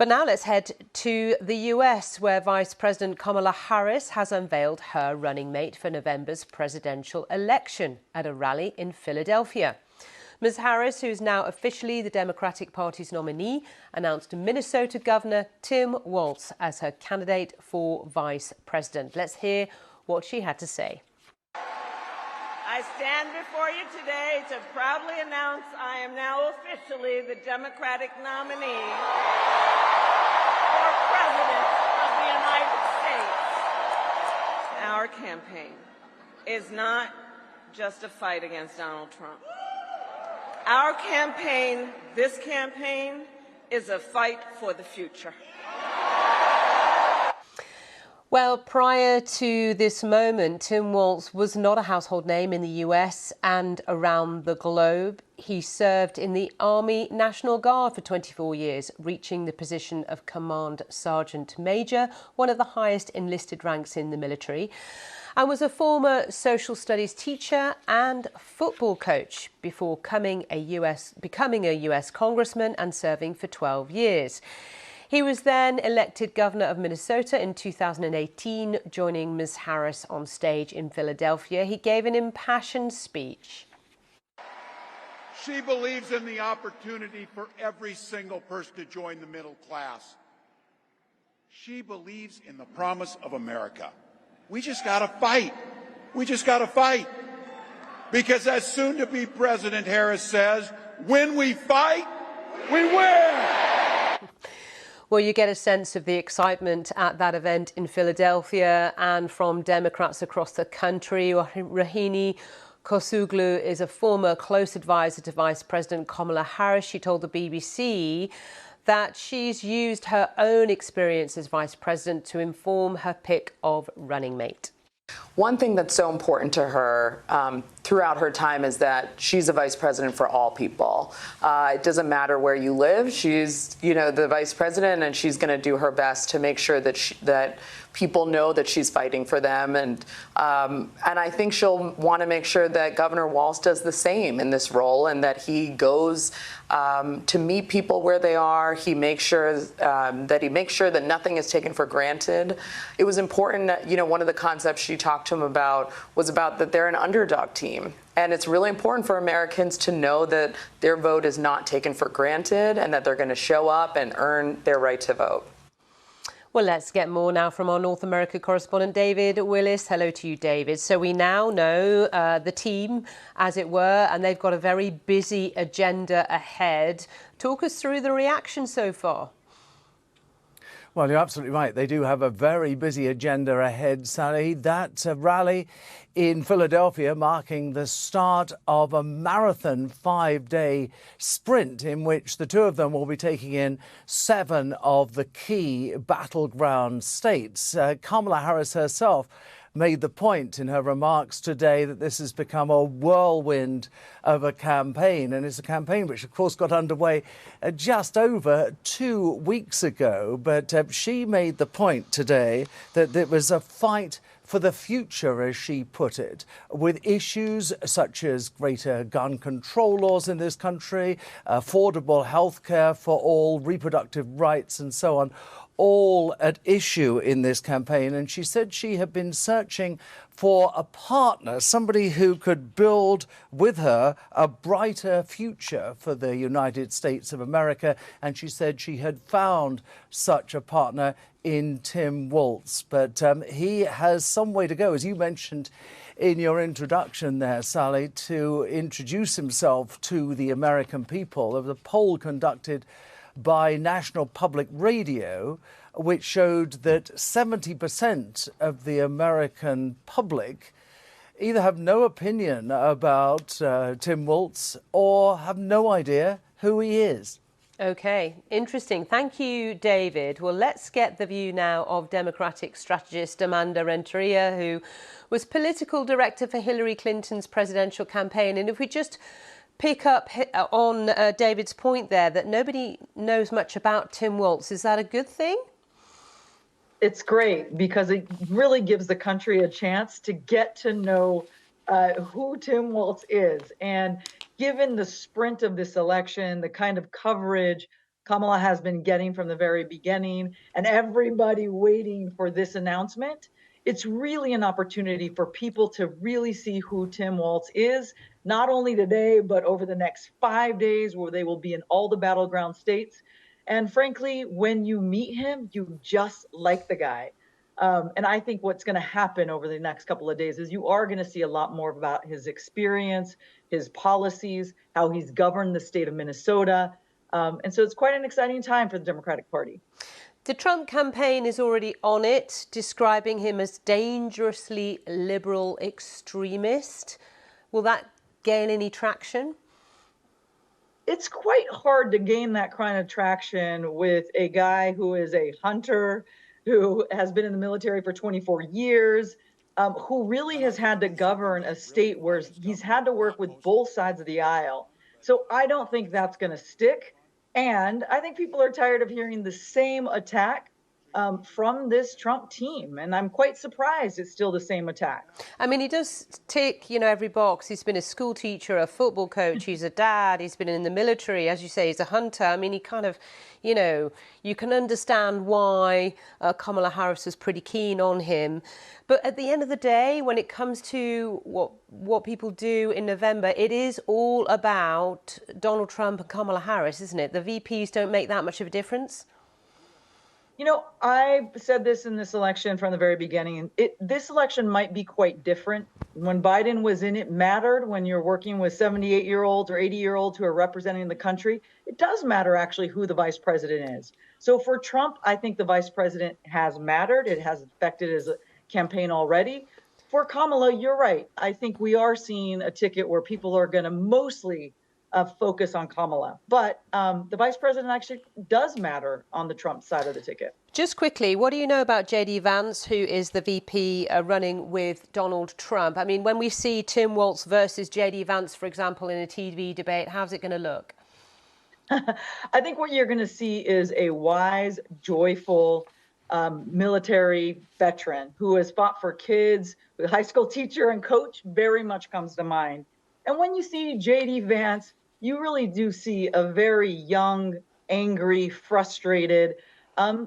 But now let's head to the US, where Vice President Kamala Harris has unveiled her running mate for November's presidential election at a rally in Philadelphia. Ms. Harris, who's now officially the Democratic Party's nominee, announced Minnesota Governor Tim Walz as her candidate for vice president. Let's hear what she had to say. I stand before you today to proudly announce I am now officially the Democratic nominee for President of the United States. Our campaign is not just a fight against Donald Trump. Our campaign, this campaign, is a fight for the future. Well, prior to this moment, Tim Walz was not a household name in the US and around the globe. He served in the Army National Guard for 24 years, reaching the position of Command Sergeant Major, one of the highest enlisted ranks in the military, and was a former social studies teacher and football coach before becoming a US congressman and serving for 12 years. He was then elected governor of Minnesota in 2018, joining Ms. Harris on stage in Philadelphia. He gave an impassioned speech. She believes in the opportunity for every single person to join the middle class. She believes in the promise of America. We just got to fight. We just got to fight. Because as soon-to-be President Harris says, when we fight, we win. Well, you get a sense of the excitement at that event in Philadelphia and from Democrats across the country. Rena Kosuglu is a former close advisor to Vice President Kamala Harris. She told the BBC that she's used her own experience as vice president to inform her pick of running mate. One thing that's so important to her throughout her time is that she's a vice president for all people. It doesn't matter where you live. She's, the vice president, and she's going to do her best to make sure that that people know that she's fighting for them. And I think she'll want to make sure that Governor Walz does the same in this role, and that he goes to meet people where they are. He makes sure that nothing is taken for granted. It was important, one of the concepts she talked to him about was about that they're an underdog team. And it's really important for Americans to know that their vote is not taken for granted and that they're going to show up and earn their right to vote. Well, let's get more now from our North America correspondent, David Willis. Hello to you, David. So we now know the team, as it were, and they've got a very busy agenda ahead. Talk us through the reaction so far. Well, you're absolutely right. They do have a very busy agenda ahead, Sally. That rally in Philadelphia marking the start of a marathon 5-day sprint in which the two of them will be taking in 7 of the key battleground states. Kamala Harris herself made the point in her remarks today that this has become a whirlwind of a campaign. And it's a campaign which, of course, got underway just over 2 weeks ago. But she made the point today that it was a fight for the future, as she put it, with issues such as greater gun control laws in this country, affordable health care for all, reproductive rights and so on, all at issue in this campaign. And she said she had been searching for a partner, somebody who could build with her a brighter future for the United States of America. And she said she had found such a partner in Tim Walz. But he has some way to go, as you mentioned in your introduction there, Sally, to introduce himself to the American people. There was a poll conducted by National Public Radio, which showed that 70% of the American public either have no opinion about Tim Walz or have no idea who he is. OK, interesting. Thank you, David. Well, let's get the view now of Democratic strategist Amanda Renteria, who was political director for Hillary Clinton's presidential campaign. And if we just pick up on David's point there, that nobody knows much about Tim Walz, is that a good thing? It's great because it really gives the country a chance to get to know who Tim Walz is. And given the sprint of this election, the kind of coverage Kamala has been getting from the very beginning, and everybody waiting for this announcement. It's really an opportunity for people to really see who Tim Walz is, not only today, but over the next 5 days, where they will be in all the battleground states. And frankly, when you meet him, you just like the guy. And I think what's going to happen over the next couple of days is you are going to see a lot more about his experience, his policies, how he's governed the state of Minnesota. And so it's quite an exciting time for the Democratic Party. The Trump campaign is already on it, describing him as dangerously liberal extremist. Will that gain any traction? It's quite hard to gain that kind of traction with a guy who is a hunter, who has been in the military for 24 years, who really has had to govern a state where he's had to work with both sides of the aisle. So I don't think that's going to stick. And I think people are tired of hearing the same attack from this Trump team. And I'm quite surprised it's still the same attack. I mean, he does tick, every box. He's been a school teacher, a football coach, he's a dad, he's been in the military, as you say, he's a hunter. I mean, he kind of, you can understand why Kamala Harris was pretty keen on him. But at the end of the day, when it comes to what people do in November, it is all about Donald Trump and Kamala Harris, isn't it? The VPs don't make that much of a difference. I said this in this election from the very beginning. This election might be quite different. When Biden was in, it mattered when you're working with 78-year-olds or 80-year-olds who are representing the country. It does matter, actually, who the vice president is. So for Trump, I think the vice president has mattered. It has affected his campaign already. For Kamala, you're right. I think we are seeing a ticket where people are going to mostly focus on Kamala. But the vice president actually does matter on the Trump side of the ticket. Just quickly, what do you know about J.D. Vance, who is the VP running with Donald Trump? I mean, when we see Tim Walz versus J.D. Vance, for example, in a TV debate, how's it going to look? I think what you're going to see is a wise, joyful military veteran who has fought for kids. The high school teacher and coach very much comes to mind. And when you see J.D. Vance, you really do see a very young, angry, frustrated,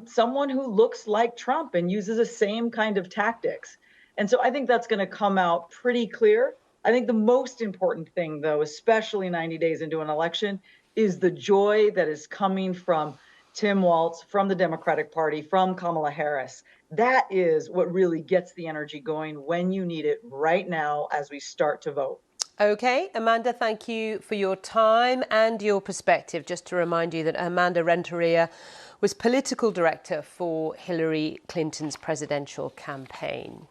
someone who looks like Trump and uses the same kind of tactics. And so I think that's going to come out pretty clear. I think the most important thing, though, especially 90 days into an election, is the joy that is coming from Tim Walz, from the Democratic Party, from Kamala Harris. That is what really gets the energy going when you need it right now as we start to vote. OK, Amanda, thank you for your time and your perspective. Just to remind you that Amanda Renteria was political director for Hillary Clinton's presidential campaign.